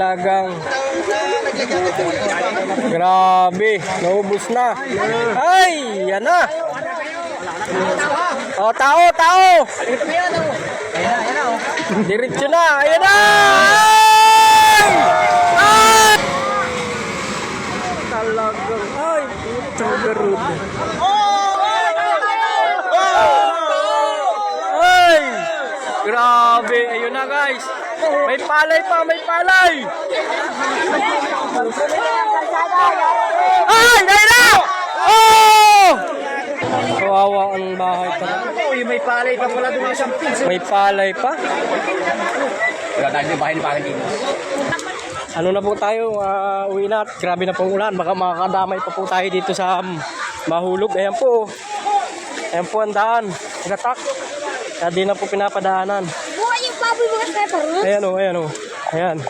Talagang grabe, naubos na. Ay, yan na. Oh, tao. Diretso na, ayan na. Ay! Talagang, ay, tagarud. Ay, grabe, ayun na guys. May palay pa. Ay, dahil na! Oh! Kawawa ang bahay pa. May palay pa pala doon sa pins. May palay pa. Wala tayong bahay ni palay dito. Ano na po tayo, uwi na. Grabe na pong ulan. Baka makakadamay pa po tayo dito sa Mahulog. Ayan po. Ayan po ang daan. Gatak. Kaya di na po pinapadaanan. Buhay yung baboy mga sniper. Ayan o. Ayan.